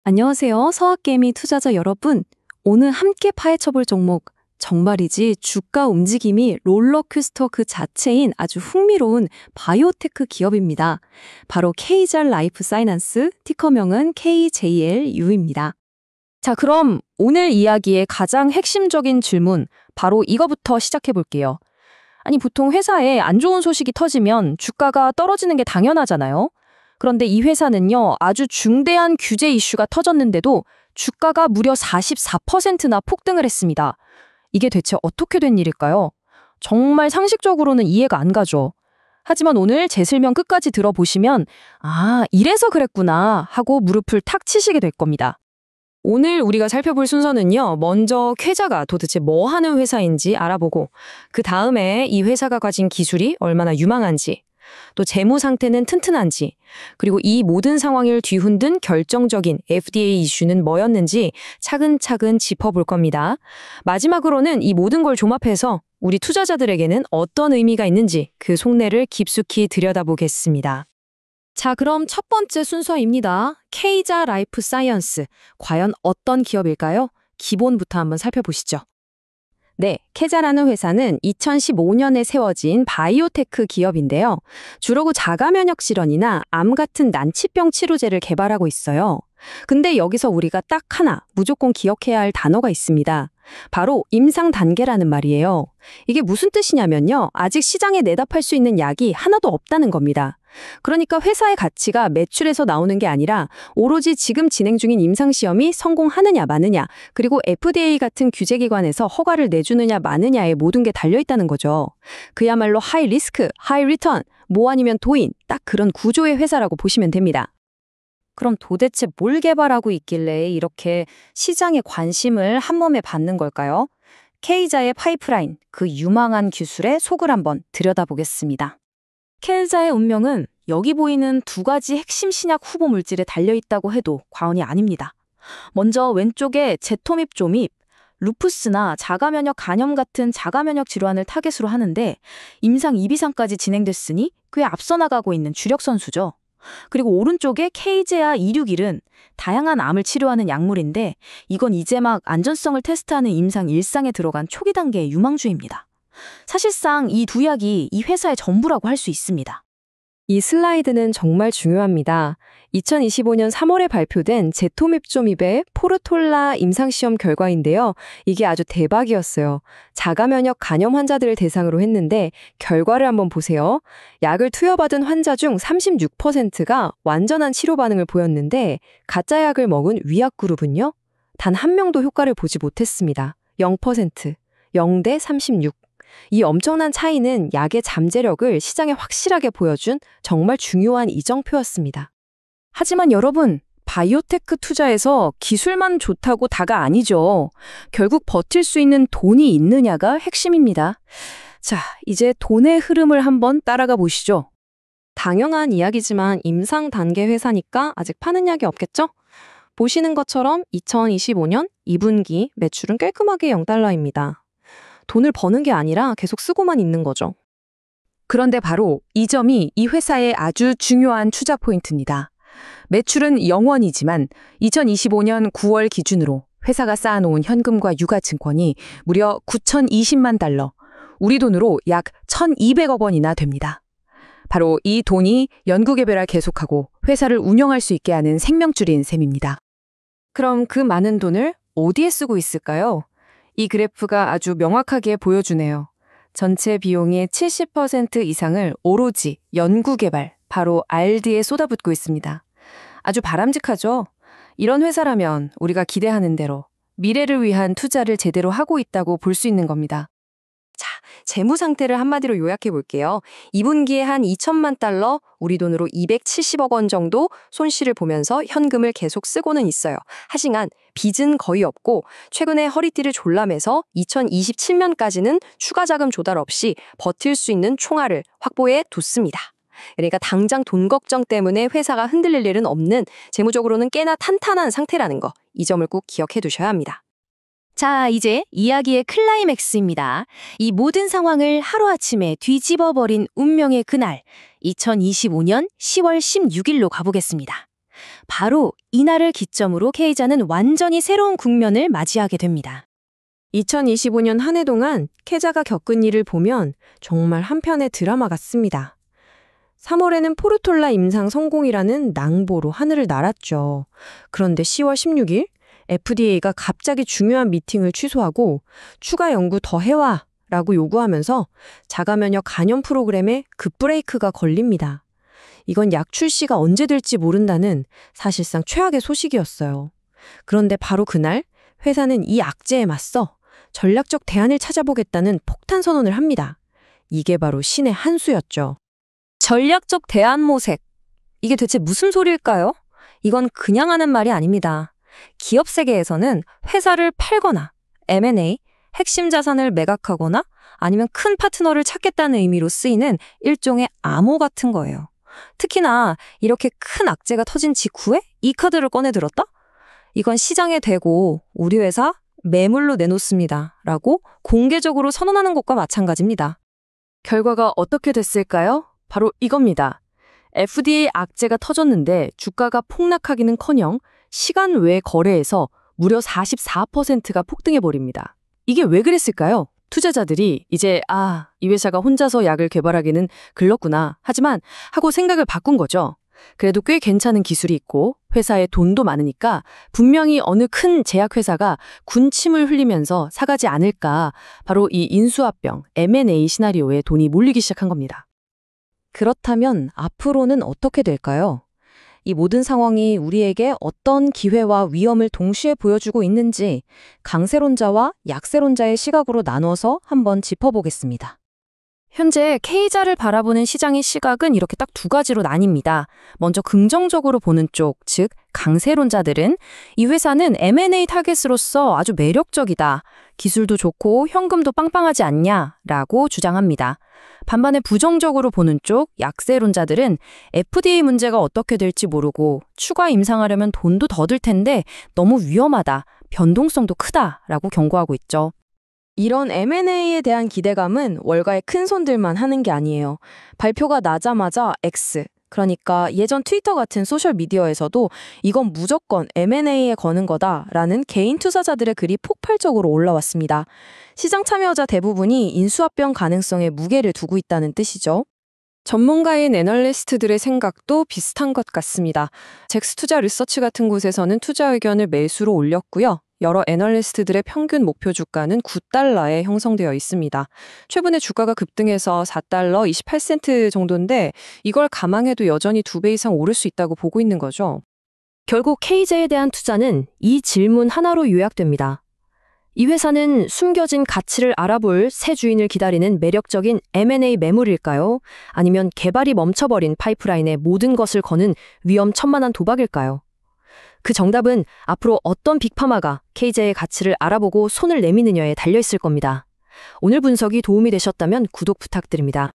안녕하세요. 서학개미 투자자 여러분. 오늘 함께 파헤쳐볼 종목, 정말이지 주가 움직임이 롤러코스터 그 자체인 아주 흥미로운 바이오테크 기업입니다. 바로 KJ 라이프 사이언스, 티커명은 KJLU입니다. 자, 그럼 오늘 이야기의 가장 핵심적인 질문, 바로 이거부터 시작해 볼게요. 아니, 보통 회사에 안 좋은 소식이 터지면 주가가 떨어지는 게 당연하잖아요. 그런데 이 회사는요, 아주 중대한 규제 이슈가 터졌는데도 주가가 무려 44%나 폭등을 했습니다. 이게 대체 어떻게 된 일일까요? 정말 상식적으로는 이해가 안 가죠. 하지만 오늘 제 설명 끝까지 들어보시면 이래서 그랬구나 하고 무릎을 탁 치시게 될 겁니다. 오늘 우리가 살펴볼 순서는요, 먼저 쾌자가 도대체 뭐 하는 회사인지 알아보고, 그 다음에 이 회사가 가진 기술이 얼마나 유망한지, 또 재무 상태는 튼튼한지, 그리고 이 모든 상황을 뒤흔든 결정적인 FDA 이슈는 뭐였는지 차근차근 짚어볼 겁니다. 마지막으로는 이 모든 걸 종합해서 우리 투자자들에게는 어떤 의미가 있는지 그 속내를 깊숙이 들여다보겠습니다. 자, 그럼 첫 번째 순서입니다. KJ 라이프 사이언스. 과연 어떤 기업일까요? 기본부터 한번 살펴보시죠. 네, KJ라는 회사는 2015년에 세워진 바이오테크 기업인데요. 주로 자가 면역 질환이나 암 같은 난치병 치료제를 개발하고 있어요. 근데 여기서 우리가 딱 하나 무조건 기억해야 할 단어가 있습니다. 바로 임상 단계라는 말이에요. 이게 무슨 뜻이냐면요, 아직 시장에 내다 팔 수 있는 약이 하나도 없다는 겁니다. 그러니까 회사의 가치가 매출에서 나오는 게 아니라 오로지 지금 진행 중인 임상시험이 성공하느냐 마느냐, 그리고 FDA 같은 규제기관에서 허가를 내주느냐 마느냐에 모든 게 달려있다는 거죠. 그야말로 하이 리스크, 하이 리턴, 뭐 아니면 도인, 딱 그런 구조의 회사라고 보시면 됩니다. 그럼 도대체 뭘 개발하고 있길래 이렇게 시장의 관심을 한몸에 받는 걸까요? KJ의 파이프라인, 그 유망한 기술의 속을 한번 들여다보겠습니다. KJ의 운명은 여기 보이는 두 가지 핵심 신약 후보 물질에 달려있다고 해도 과언이 아닙니다. 먼저 왼쪽에 제토밉조밉, 루푸스나 자가면역 간염 같은 자가면역 질환을 타겟으로 하는데 임상 2비상까지 진행됐으니 꽤 앞서 나가고 있는 주력 선수죠. 그리고 오른쪽에 KJ-261은 다양한 암을 치료하는 약물인데 이건 이제 막 안전성을 테스트하는 임상 1상에 들어간 초기 단계의 유망주입니다. 사실상 이 두 약이 이 회사의 전부라고 할 수 있습니다. 이 슬라이드는 정말 중요합니다. 2025년 3월에 발표된 제토밉조밉의 포르톨라 임상시험 결과인데요. 이게 아주 대박이었어요. 자가면역 간염 환자들을 대상으로 했는데 결과를 한번 보세요. 약을 투여받은 환자 중 36%가 완전한 치료 반응을 보였는데 가짜 약을 먹은 위약 그룹은요, 단 한 명도 효과를 보지 못했습니다. 0%, 0대 36. 이 엄청난 차이는 약의 잠재력을 시장에 확실하게 보여준 정말 중요한 이정표였습니다. 하지만 여러분, 바이오테크 투자에서 기술만 좋다고 다가 아니죠. 결국 버틸 수 있는 돈이 있느냐가 핵심입니다. 자, 이제 돈의 흐름을 한번 따라가 보시죠. 당연한 이야기지만 임상 단계 회사니까 아직 파는 약이 없겠죠? 보시는 것처럼 2025년 2분기 매출은 깔끔하게 0달러입니다. 돈을 버는 게 아니라 계속 쓰고만 있는 거죠. 그런데 바로 이 점이 이 회사의 아주 중요한 투자 포인트입니다. 매출은 0원이지만 2025년 9월 기준으로 회사가 쌓아놓은 현금과 유가증권이 무려 9,020만 달러, 우리 돈으로 약 1,200억 원이나 됩니다. 바로 이 돈이 연구개발을 계속하고 회사를 운영할 수 있게 하는 생명줄인 셈입니다. 그럼 그 많은 돈을 어디에 쓰고 있을까요? 이 그래프가 아주 명확하게 보여주네요. 전체 비용의 70% 이상을 오로지 연구개발, 바로 R&D에 쏟아붓고 있습니다. 아주 바람직하죠? 이런 회사라면 우리가 기대하는 대로 미래를 위한 투자를 제대로 하고 있다고 볼 수 있는 겁니다. 자, 재무 상태를 한마디로 요약해 볼게요. 2분기에 한 2천만 달러, 우리 돈으로 270억 원 정도 손실을 보면서 현금을 계속 쓰고는 있어요. 하지만 빚은 거의 없고 최근에 허리띠를 졸라매서 2027년까지는 추가 자금 조달 없이 버틸 수 있는 총알을 확보해 뒀습니다. 그러니까 당장 돈 걱정 때문에 회사가 흔들릴 일은 없는, 재무적으로는 꽤나 탄탄한 상태라는 거, 이 점을 꼭 기억해 두셔야 합니다. 자, 이제 이야기의 클라이맥스입니다. 이 모든 상황을 하루아침에 뒤집어버린 운명의 그날, 2025년 10월 16일로 가보겠습니다. 바로 이날을 기점으로 K자는 완전히 새로운 국면을 맞이하게 됩니다. 2025년 한 해 동안 K자가 겪은 일을 보면 정말 한편의 드라마 같습니다. 3월에는 포르톨라 임상 성공이라는 낭보로 하늘을 날았죠. 그런데 10월 16일 FDA가 갑자기 중요한 미팅을 취소하고 추가 연구 더 해와 라고 요구하면서 자가면역 간염 프로그램에 급브레이크가 걸립니다. 이건 약 출시가 언제 될지 모른다는 사실상 최악의 소식이었어요. 그런데 바로 그날 회사는 이 악재에 맞서 전략적 대안을 찾아보겠다는 폭탄 선언을 합니다. 이게 바로 신의 한 수였죠. 전략적 대안 모색. 이게 대체 무슨 소리일까요? 이건 그냥 하는 말이 아닙니다. 기업 세계에서는 회사를 팔거나 M&A, 핵심 자산을 매각하거나 아니면 큰 파트너를 찾겠다는 의미로 쓰이는 일종의 암호 같은 거예요. 특히나 이렇게 큰 악재가 터진 직후에 이 카드를 꺼내 들었다? 이건 시장에 대고 우리 회사 매물로 내놓습니다. 라고 공개적으로 선언하는 것과 마찬가지입니다. 결과가 어떻게 됐을까요? 바로 이겁니다. FDA 악재가 터졌는데 주가가 폭락하기는커녕 시간 외 거래에서 무려 44%가 폭등해버립니다. 이게 왜 그랬을까요? 투자자들이 이제 이 회사가 혼자서 약을 개발하기는 글렀구나 하지만 하고 생각을 바꾼 거죠. 그래도 꽤 괜찮은 기술이 있고 회사에 돈도 많으니까 분명히 어느 큰 제약회사가 군침을 흘리면서 사가지 않을까, 바로 이 인수합병, M&A 시나리오에 돈이 몰리기 시작한 겁니다. 그렇다면 앞으로는 어떻게 될까요? 이 모든 상황이 우리에게 어떤 기회와 위험을 동시에 보여주고 있는지 강세론자와 약세론자의 시각으로 나눠서 한번 짚어보겠습니다. 현재 K자를 바라보는 시장의 시각은 이렇게 딱 두 가지로 나뉩니다. 먼저 긍정적으로 보는 쪽, 즉 강세론자들은 이 회사는 M&A 타겟으로서 아주 매력적이다, 기술도 좋고 현금도 빵빵하지 않냐라고 주장합니다. 반면에 부정적으로 보는 쪽, 약세론자들은 FDA 문제가 어떻게 될지 모르고 추가 임상하려면 돈도 더 들 텐데 너무 위험하다, 변동성도 크다라고 경고하고 있죠. 이런 M&A에 대한 기대감은 월가의 큰 손들만 하는 게 아니에요. 발표가 나자마자 X, 그러니까 예전 트위터 같은 소셜미디어에서도 이건 무조건 M&A에 거는 거다라는 개인 투자자들의 글이 폭발적으로 올라왔습니다. 시장 참여자 대부분이 인수합병 가능성에 무게를 두고 있다는 뜻이죠. 전문가인 애널리스트들의 생각도 비슷한 것 같습니다. 잭스투자 리서치 같은 곳에서는 투자 의견을 매수로 올렸고요. 여러 애널리스트들의 평균 목표 주가는 9달러에 형성되어 있습니다. 최근에 주가가 급등해서 4달러 28센트 정도인데 이걸 감안해도 여전히 2배 이상 오를 수 있다고 보고 있는 거죠. 결국 K자에 대한 투자는 이 질문 하나로 요약됩니다. 이 회사는 숨겨진 가치를 알아볼 새 주인을 기다리는 매력적인 M&A 매물일까요? 아니면 개발이 멈춰버린 파이프라인에 모든 것을 거는 위험천만한 도박일까요? 그 정답은 앞으로 어떤 빅파마가 K자의 가치를 알아보고 손을 내미느냐에 달려있을 겁니다. 오늘 분석이 도움이 되셨다면 구독 부탁드립니다.